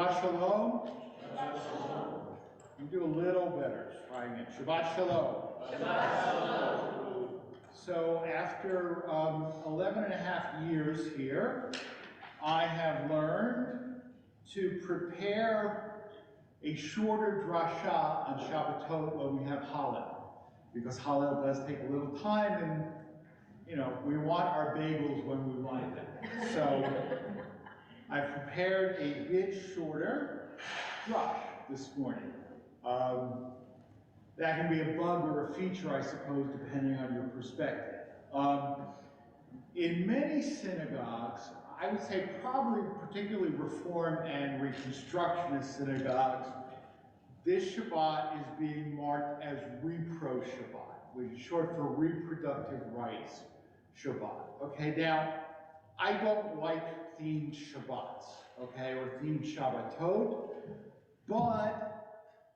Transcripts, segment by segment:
Shabbat Shalom. Shabbat Shalom. You do a little better trying it. Shabbat Shalom. Shabbat Shalom. So after 11 and a half years here, I have learned to prepare a shorter drasha on Shabbatot when we have Hallel, because Hallel does take a little time, and we want our bagels when we want them. So I've prepared a bit shorter drush this morning. That can be a bug or a feature, I suppose, depending on your perspective. In many synagogues, I would say probably particularly Reform and Reconstructionist synagogues, this Shabbat is being marked as Repro Shabbat, which is short for Reproductive Rights Shabbat. Okay, now, I don't like themed Shabbats, okay, or themed Shabbatot, but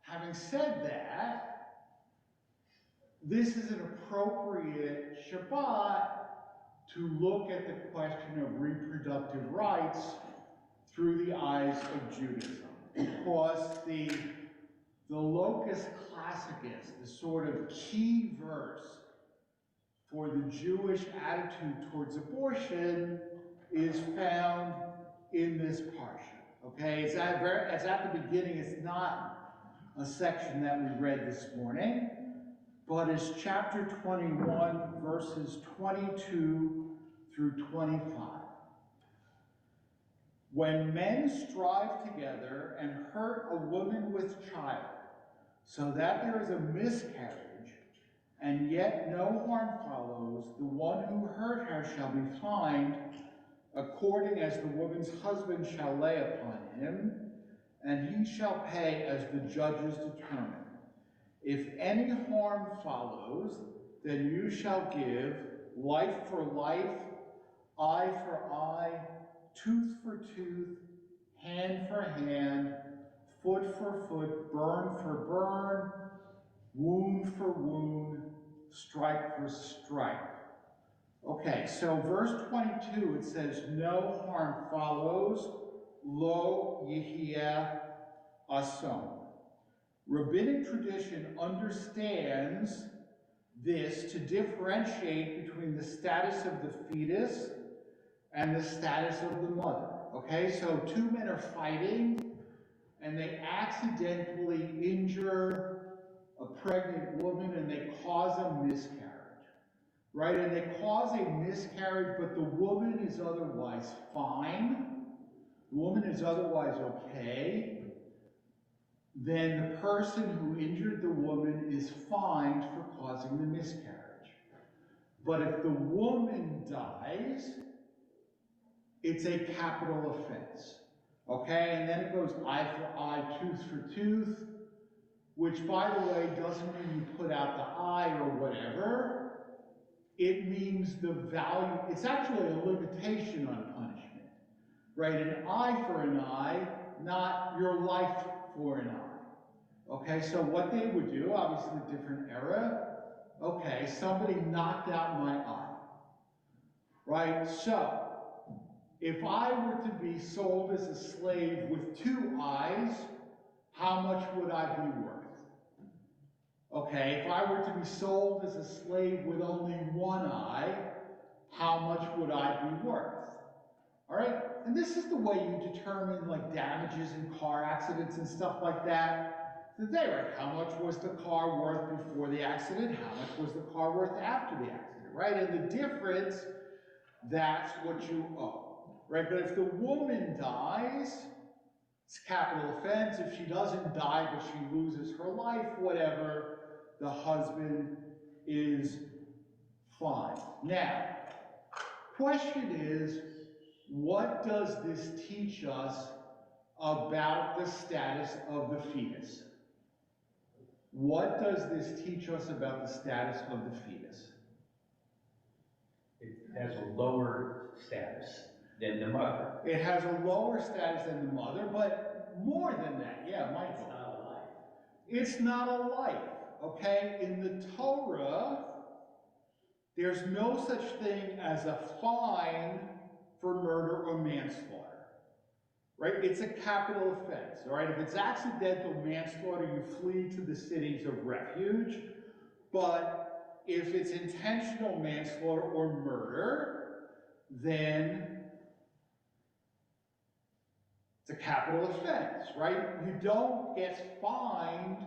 having said that, this is an appropriate Shabbat to look at the question of reproductive rights through the eyes of Judaism, because the locus classicus, the sort of key verse for the Jewish attitude towards abortion, is found in this parsha. Okay, it's at the beginning. It's not a section that we read this morning, but it's chapter 21, verses 22 through 25. When men strive together and hurt a woman with child, so that there is a miscarriage, and yet no harm follows, the one who hurt her shall be fined, according as the woman's husband shall lay upon him, and he shall pay as the judges determine. If any harm follows, then you shall give life for life, eye for eye, tooth for tooth, hand for hand, foot for foot, burn for burn, wound for wound, strike for strike. Okay, so verse 22, it says, no harm follows, lo yihiyeh ason. Rabbinic tradition understands this to differentiate between the status of the fetus and the status of the mother. Okay, so two men are fighting and they accidentally injure a pregnant woman and they cause a miscarriage, right? And they cause a miscarriage, but the woman is otherwise fine, the woman is otherwise okay. Then the person who injured the woman is fined for causing the miscarriage. But if the woman dies, it's a capital offense. Okay, and then it goes eye for eye, tooth for tooth, which, by the way, doesn't mean you put out the eye or whatever. It means the value. It's actually a limitation on punishment, right? An eye for an eye, not your life for an eye. Okay, so what they would do, obviously a different era, okay, somebody knocked out my eye, right? So, if I were to be sold as a slave with two eyes, how much would I be worth? Okay, if I were to be sold as a slave with only one eye, how much would I be worth? All right, and this is the way you determine like damages in car accidents and stuff like that. Today, right? How much was the car worth before the accident? How much was the car worth after the accident, right? And the difference, that's what you owe, right? But if the woman dies, it's capital offense. If she doesn't die, but she loses her life, whatever, the husband is fine. Now, question is, what does this teach us about the status of the fetus? What does this teach us about the status of the fetus? It has a lower status than the mother. It has a lower status than the mother, but more than that. Yeah, Michael. It's not a life. It's not a life, okay? In the Torah, there's no such thing as a fine for murder or manslaughter. right? It's a capital offense, all right? If it's accidental manslaughter, you flee to the cities of refuge. But if it's intentional manslaughter or murder, then it's a capital offense, right? You don't get fined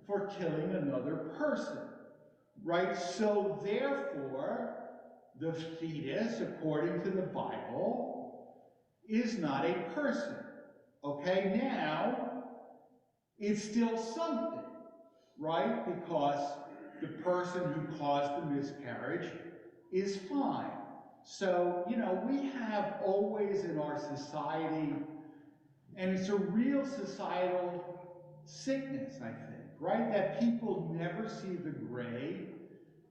for killing another person, right? So therefore, the fetus, according to the Bible, is not a person. Okay, now, it's still something, right? Because the person who caused the miscarriage is fine. So, you know, we have always in our society, and it's a real societal sickness, I think, right? That people never see the gray,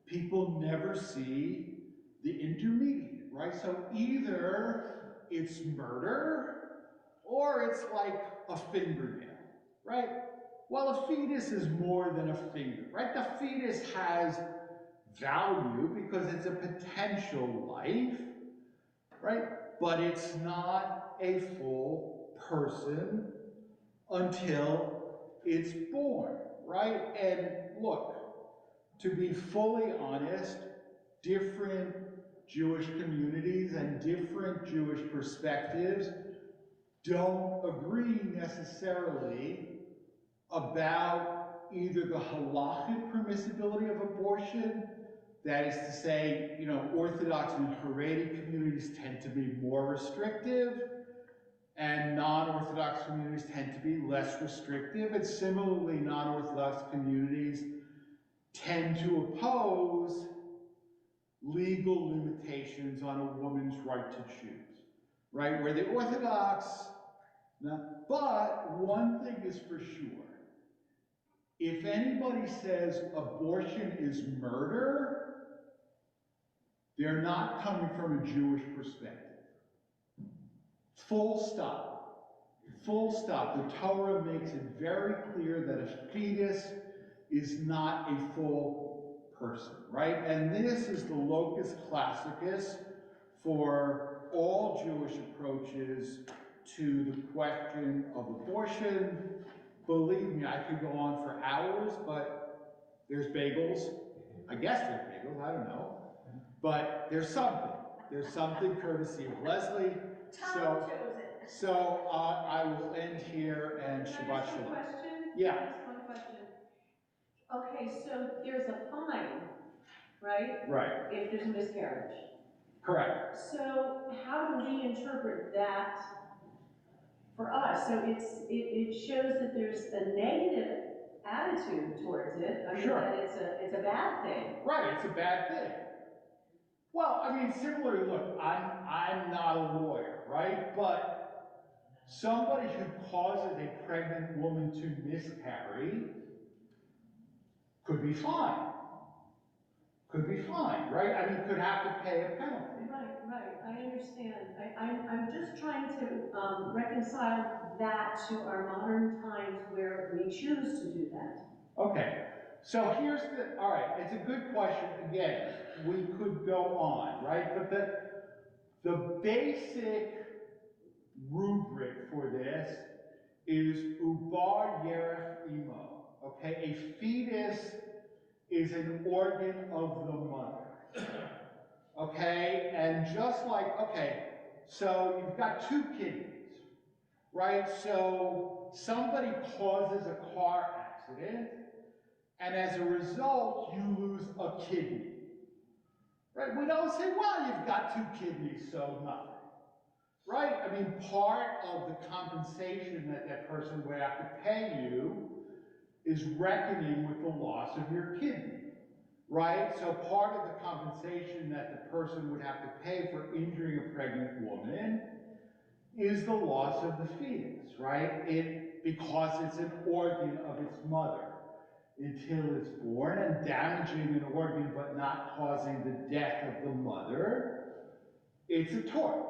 people never see the intermediate, right? So either it's murder or it's like a fingernail, right? Well, a fetus is more than a finger, right? The fetus has value because it's a potential life, right? But it's not a full person until it's born, right? And look, to be fully honest, different Jewish communities and different Jewish perspectives don't agree necessarily about either the halachic permissibility of abortion, that is to say, you know, Orthodox and Haredi communities tend to be more restrictive, and non-Orthodox communities tend to be less restrictive, and similarly, non-Orthodox communities tend to oppose legal limitations on a woman's right to choose, right? Where the Orthodox, but one thing is for sure, if anybody says abortion is murder, they're not coming from a Jewish perspective. Full stop. Full stop. The Torah makes it very clear that a fetus is not a full person, right? And this is the locus classicus for all Jewish approaches to the question of abortion. Believe me, I could go on for hours, but there's bagels. I guess there's bagels, I don't know. But there's something. There's something courtesy of Leslie. So I will end here and Shabbat Shalom. One question? Yeah. Just one question. Okay, so there's a fine, right? Right. If there's a miscarriage. Correct. So how do we interpret that for us? So it shows that there's a negative attitude towards it. I mean, Sure. that it's a bad thing. Right, it's a bad thing. Well, I mean, similarly, look, I'm not a lawyer, right? But somebody who causes a pregnant woman to miscarry could be fined. Could be fined, right? I mean, could have to pay a penalty. Right, I understand. I'm just trying to reconcile that to our modern times where we choose to do that. Okay, so here's all right, it's a good question. Again, we could go on, right? But the basic rubric for this is ubar yerech imo, okay? A fetus is an organ of the mother, okay? And just like, okay, so you've got two kidneys, right? So somebody causes a car accident, and as a result, you lose a kidney, right? We don't say, well, you've got two kidneys, so nothing. Right? I mean, part of the compensation that that person would have to pay you is reckoning with the loss of your kidney, right? So part of the compensation that the person would have to pay for injuring a pregnant woman is the loss of the fetus, right? Because it's an organ of its mother until it's born, and damaging an organ but not causing the death of the mother, it's a tort.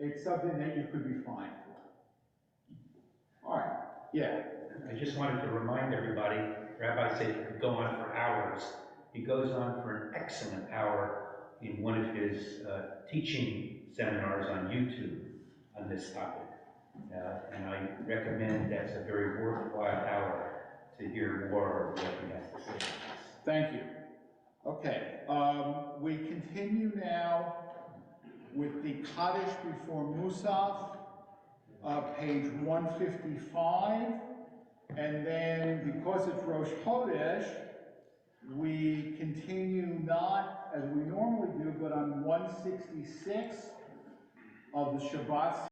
It's something that you could be fined for. All right, yeah. I just wanted to remind everybody, Rabbi said he could go on for hours. He goes on for an excellent hour in one of his teaching seminars on YouTube on this topic. recommend that's a very worthwhile hour to hear more of what he has to say on this. Thank you. Okay, we continue now with the Kaddish before Musaf, page 155, and then because it's Rosh Chodesh, we continue not as we normally do, but on 166 of the Shabbat